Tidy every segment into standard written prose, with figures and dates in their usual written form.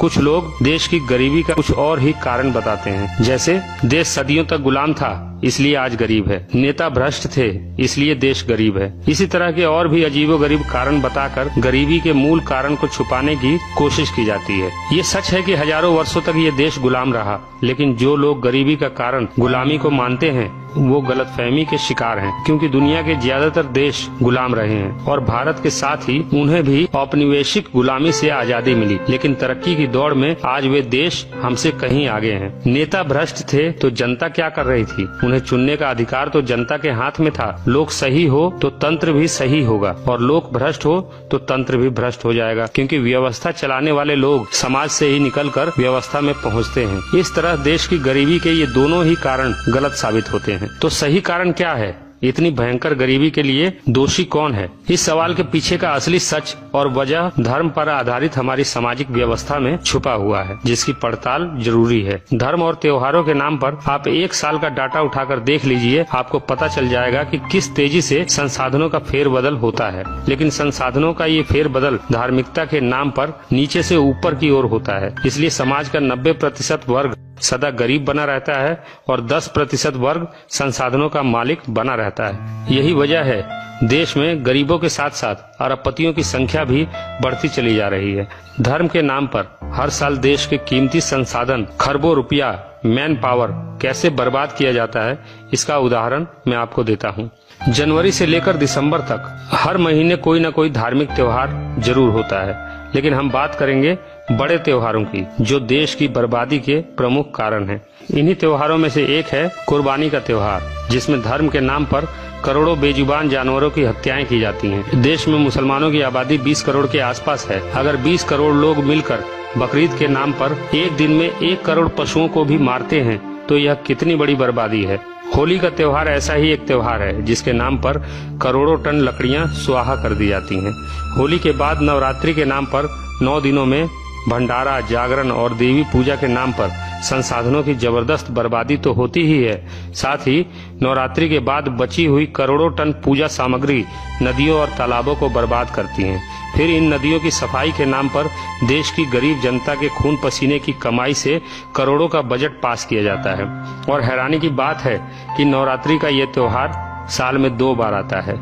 कुछ लोग देश की गरीबी का कुछ और ही कारण बताते हैं, जैसे देश सदियों तक गुलाम था इसलिए आज गरीब है, नेता भ्रष्ट थे इसलिए देश गरीब है। इसी तरह के और भी अजीबोगरीब कारण बताकर गरीबी के मूल कारण को छुपाने की कोशिश की जाती है। ये सच है कि हजारों वर्षों तक ये देश गुलाम रहा, लेकिन जो लोग गरीबी का कारण गुलामी को मानते हैं वो गलतफहमी के शिकार हैं, क्योंकि दुनिया के ज्यादातर देश गुलाम रहे हैं और भारत के साथ ही उन्हें भी औपनिवेशिक गुलामी से आजादी मिली, लेकिन तरक्की की दौड़ में आज वे देश हमसे कहीं आगे हैं। नेता भ्रष्ट थे तो जनता क्या कर रही थी? उन्हें चुनने का अधिकार तो जनता के हाथ में था। लोग सही हो तो तंत्र भी सही होगा और लोग भ्रष्ट हो तो तंत्र भी भ्रष्ट हो जाएगा, क्योंकि व्यवस्था चलाने वाले लोग समाज से ही निकलकर व्यवस्था में पहुंचते हैं। इस तरह देश की गरीबी के ये दोनों ही कारण गलत साबित होते हैं। तो सही कारण क्या है? इतनी भयंकर गरीबी के लिए दोषी कौन है? इस सवाल के पीछे का असली सच और वजह धर्म पर आधारित हमारी सामाजिक व्यवस्था में छुपा हुआ है, जिसकी पड़ताल जरूरी है। धर्म और त्योहारों के नाम पर आप एक साल का डाटा उठाकर देख लीजिए, आपको पता चल जाएगा कि किस तेजी से संसाधनों का फेरबदल होता है। लेकिन संसाधनों का ये फेरबदल धार्मिकता के नाम पर नीचे से ऊपर की ओर होता है। इसलिए समाज का 90% वर्ग सदा गरीब बना रहता है और 10% वर्ग संसाधनों का मालिक बना रहता है। यही वजह है देश में गरीबों के साथ साथ अरबपतियों की संख्या भी बढ़ती चली जा रही है। धर्म के नाम पर हर साल देश के कीमती संसाधन खरबों रुपया, मैन पावर कैसे बर्बाद किया जाता है, इसका उदाहरण मैं आपको देता हूँ। जनवरी से लेकर दिसंबर तक हर महीने कोई न कोई धार्मिक त्योहार जरूर होता है, लेकिन हम बात करेंगे बड़े त्योहारों की, जो देश की बर्बादी के प्रमुख कारण हैं। इन्हीं त्योहारों में से एक है कुर्बानी का त्योहार, जिसमें धर्म के नाम पर करोड़ों बेजुबान जानवरों की हत्याएं की जाती हैं। देश में मुसलमानों की आबादी 20 करोड़ के आसपास है। अगर 20 करोड़ लोग मिलकर बकरीद के नाम पर एक दिन में 1 करोड़ पशुओं को भी मारते हैं तो यह कितनी बड़ी बर्बादी है। होली का त्योहार ऐसा ही एक त्योहार है जिसके नाम पर करोड़ों टन लकड़ियां स्वाहा कर दी जाती हैं। होली के बाद नवरात्रि के नाम पर 9 दिनों में भंडारा, जागरण और देवी पूजा के नाम पर संसाधनों की जबरदस्त बर्बादी तो होती ही है, साथ ही नवरात्रि के बाद बची हुई करोड़ों टन पूजा सामग्री नदियों और तालाबों को बर्बाद करती हैं। फिर इन नदियों की सफाई के नाम पर देश की गरीब जनता के खून पसीने की कमाई से करोड़ों का बजट पास किया जाता है। और हैरानी की बात है कि नवरात्रि का ये त्योहार साल में 2 बार आता है।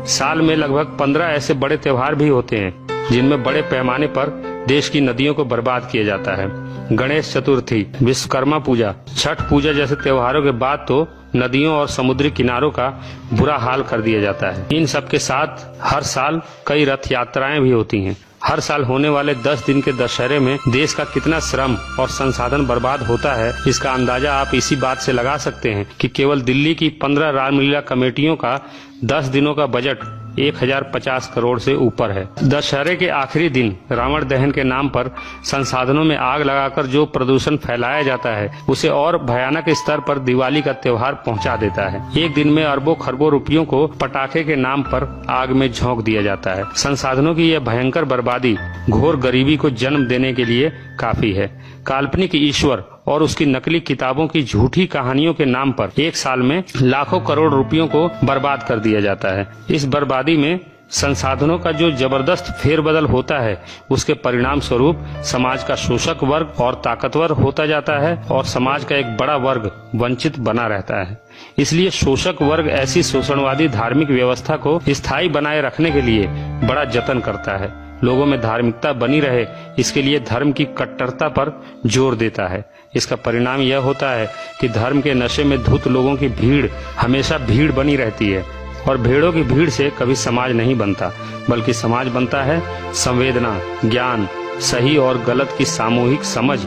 साल में लगभग 15 ऐसे बड़े त्योहार भी होते हैं जिनमें बड़े पैमाने पर देश की नदियों को बर्बाद किया जाता है। गणेश चतुर्थी, विश्वकर्मा पूजा, छठ पूजा जैसे त्योहारों के बाद तो नदियों और समुद्री किनारों का बुरा हाल कर दिया जाता है। इन सब के साथ हर साल कई रथ यात्राएं भी होती हैं। हर साल होने वाले 10 दिन के दशहरे में देश का कितना श्रम और संसाधन बर्बाद होता है, इसका अंदाजा आप इसी बात से लगा सकते हैं कि केवल दिल्ली की 15 रामलीला कमेटियों का 10 दिनों का बजट 1050 करोड़ से ऊपर है। दशहरे के आखिरी दिन रावण दहन के नाम पर संसाधनों में आग लगाकर जो प्रदूषण फैलाया जाता है, उसे और भयानक स्तर पर दिवाली का त्योहार पहुंचा देता है। एक दिन में अरबों खरबों रुपयों को पटाखे के नाम पर आग में झोंक दिया जाता है। संसाधनों की यह भयंकर बर्बादी घोर गरीबी को जन्म देने के लिए काफी है। काल्पनिक ईश्वर और उसकी नकली किताबों की झूठी कहानियों के नाम पर एक साल में लाखों करोड़ रुपयों को बर्बाद कर दिया जाता है। इस बर्बादी में संसाधनों का जो जबरदस्त फेरबदल होता है, उसके परिणाम स्वरूप समाज का शोषक वर्ग और ताकतवर होता जाता है और समाज का एक बड़ा वर्ग वंचित बना रहता है। इसलिए शोषक वर्ग ऐसी शोषणवादी धार्मिक व्यवस्था को स्थायी बनाए रखने के लिए बड़ा जतन करता है। लोगों में धार्मिकता बनी रहे, इसके लिए धर्म की कट्टरता पर जोर देता है। इसका परिणाम यह होता है कि धर्म के नशे में धुत लोगों की भीड़ हमेशा भीड़ बनी रहती है और भेड़ों की भीड़ से कभी समाज नहीं बनता, बल्कि समाज बनता है संवेदना, ज्ञान, सही और गलत की सामूहिक समझ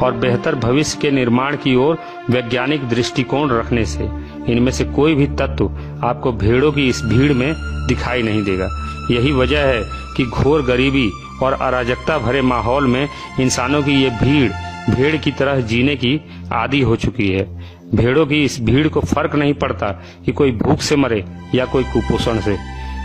और बेहतर भविष्य के निर्माण की ओर वैज्ञानिक दृष्टिकोण रखने से। इनमें से कोई भी तत्व आपको भेड़ों की इस भीड़ में दिखाई नहीं देगा। यही वजह है कि घोर गरीबी और अराजकता भरे माहौल में इंसानों की ये भीड़ भेड़ की तरह जीने की आदी हो चुकी है। भेड़ों की इस भीड़ को फर्क नहीं पड़ता कि कोई भूख से मरे या कोई कुपोषण से।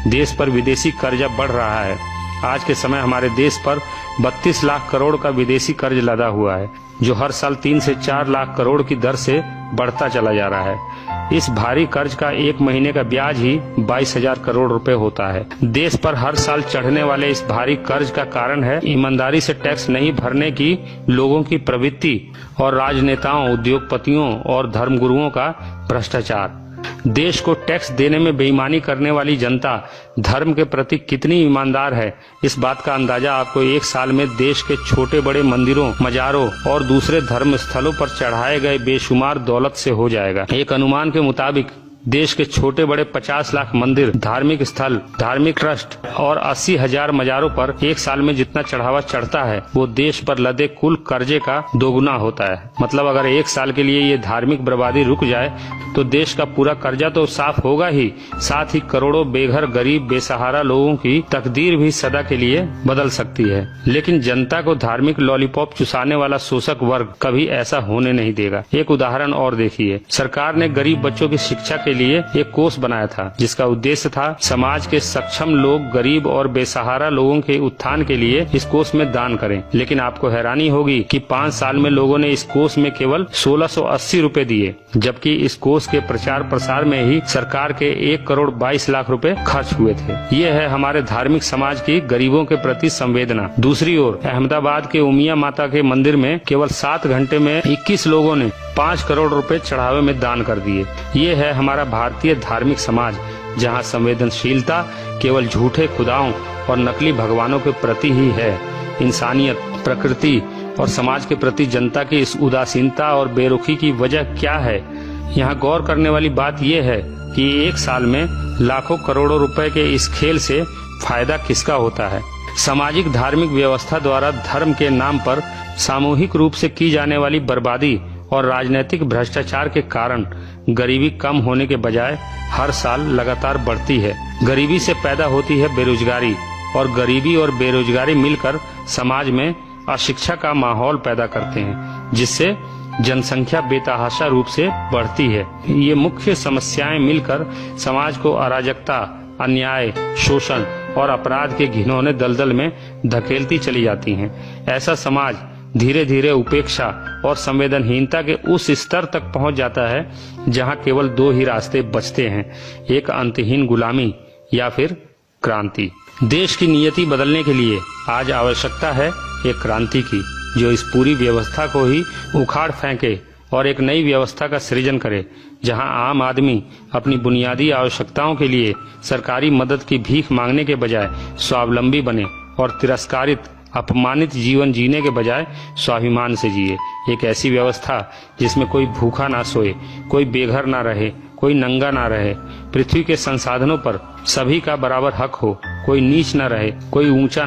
देश पर विदेशी कर्जा बढ़ रहा है आज के समय हमारे देश पर 32 लाख करोड़ का विदेशी कर्ज लदा हुआ है, जो हर साल 3 से 4 लाख करोड़ की दर से बढ़ता चला जा रहा है। इस भारी कर्ज का एक महीने का ब्याज ही 22,000 करोड़ रुपए होता है। देश पर हर साल चढ़ने वाले इस भारी कर्ज का कारण है ईमानदारी से टैक्स नहीं भरने की लोगों की प्रवृत्ति और राजनेताओं, उद्योगपतियों और धर्मगुरुओं का भ्रष्टाचार। देश को टैक्स देने में बेईमानी करने वाली जनता धर्म के प्रति कितनी ईमानदार है, इस बात का अंदाजा आपको एक साल में देश के छोटे बड़े मंदिरों, मजारों और दूसरे धर्म स्थलों पर चढ़ाए गए बेशुमार दौलत से हो जाएगा। एक अनुमान के मुताबिक देश के छोटे बड़े 50 लाख मंदिर, धार्मिक स्थल, धार्मिक ट्रस्ट और 80,000 मजारों पर एक साल में जितना चढ़ावा चढ़ता है वो देश पर लदे कुल कर्जे का दोगुना होता है। मतलब अगर एक साल के लिए ये धार्मिक बर्बादी रुक जाए तो देश का पूरा कर्जा तो साफ होगा ही, साथ ही करोड़ों बेघर, गरीब, बेसहारा लोगों की तकदीर भी सदा के लिए बदल सकती है। लेकिन जनता को धार्मिक लॉलीपॉप चुसाने वाला शोषक वर्ग कभी ऐसा होने नहीं देगा। एक उदाहरण और देखिए, सरकार ने गरीब बच्चों की शिक्षा के लिए एक कोष बनाया था, जिसका उद्देश्य था समाज के सक्षम लोग गरीब और बेसहारा लोगों के उत्थान के लिए इस कोष में दान करें। लेकिन आपको हैरानी होगी कि 5 साल में लोगों ने इस कोष में केवल 1680 रुपए दिए, जबकि इस कोष के प्रचार प्रसार में ही सरकार के 1 करोड़ 22 लाख रुपए खर्च हुए थे। ये है हमारे धार्मिक समाज की गरीबों के प्रति संवेदना। दूसरी ओर अहमदाबाद के उमिया माता के मंदिर में केवल 7 घंटे में 21 लोगों ने 5 करोड़ रुपए चढ़ावे में दान कर दिए। ये है हमारा भारतीय धार्मिक समाज, जहाँ संवेदनशीलता केवल झूठे खुदाओं और नकली भगवानों के प्रति ही है। इंसानियत, प्रकृति और समाज के प्रति जनता की इस उदासीनता और बेरुखी की वजह क्या है? यहाँ गौर करने वाली बात यह है कि एक साल में लाखों करोड़ों रुपए के इस खेल से फायदा किसका होता है? सामाजिक धार्मिक व्यवस्था द्वारा धर्म के नाम पर सामूहिक रूप से की जाने वाली बर्बादी और राजनीतिक भ्रष्टाचार के कारण गरीबी कम होने के बजाय हर साल लगातार बढ़ती है। गरीबी से पैदा होती है बेरोजगारी, और गरीबी और बेरोजगारी मिलकर समाज में अशिक्षा का माहौल पैदा करते हैं, जिससे जनसंख्या बेतहाशा रूप से बढ़ती है। ये मुख्य समस्याएं मिलकर समाज को अराजकता, अन्याय, शोषण और अपराध के घिनौने दलदल में धकेलती चली जाती हैं। ऐसा समाज धीरे धीरे उपेक्षा और संवेदनहीनता के उस स्तर तक पहुंच जाता है जहां केवल 2 ही रास्ते बचते हैं, एक अंतहीन गुलामी या फिर क्रांति। देश की नियति बदलने के लिए आज आवश्यकता है एक क्रांति की, जो इस पूरी व्यवस्था को ही उखाड़ फेंके और एक नई व्यवस्था का सृजन करे, जहां आम आदमी अपनी बुनियादी आवश्यकताओं के लिए सरकारी मदद की भीख मांगने के बजाय स्वावलंबी बने और तिरस्कारित, अपमानित जीवन जीने के बजाय स्वाभिमान से जिए। एक ऐसी व्यवस्था जिसमें कोई भूखा ना सोए, कोई बेघर ना रहे, कोई नंगा ना रहे, पृथ्वी के संसाधनों पर सभी का बराबर हक हो, कोई नीच ना रहे, कोई ऊंचा